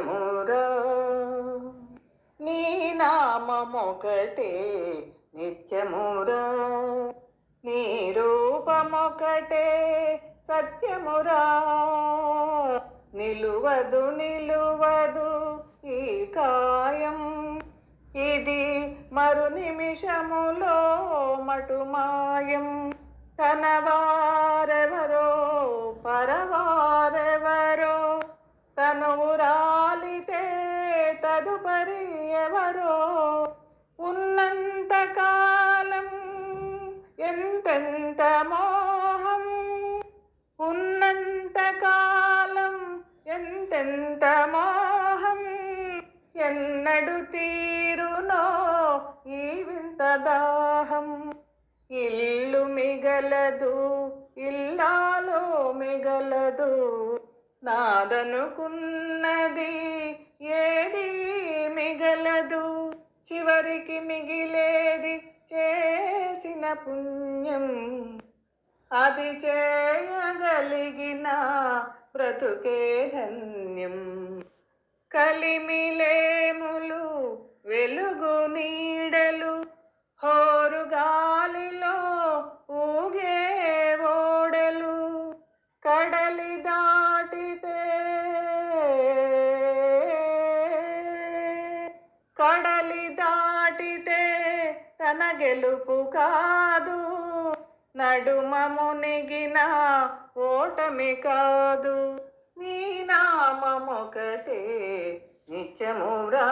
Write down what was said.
నిత్యమురా. నీ నామమొకటే నిత్యమురా, నీ రూపమొకటే సత్యమురా. నిలువదు నిలువదు ఈ కాయం, ఇది మరు నిమిషములో మటుమాయం. తన వారెవరో పరవారెవరో, తనువు రాలితే తదుపరి ఎవరో. ఉన్నంత కాలం ఎంతెంత మోహం, ఉన్నంత కాలం ఎంతెంత మోహం. ఎన్నడు తీరునో ఈ వింత దాహం. ఇల్లు మిగలదు ఇల్లాలో మిగలదు, నాదనుకున్నది ఏది మిగలదు. చివరికి మిగిలేది చేసిన పుణ్యం, అది చేయగలిగిన బ్రతుకే ధన్యం. కలిమిలేములు వెలుగు నీడలు, హోరు గాలిలో ఊగే ఓడలు. కడలి దాటితే తన గెలుపు కాదు, నడుమ మునిగిన ఓటమి కాదు. నీ నామమొకటే నిత్యమురా.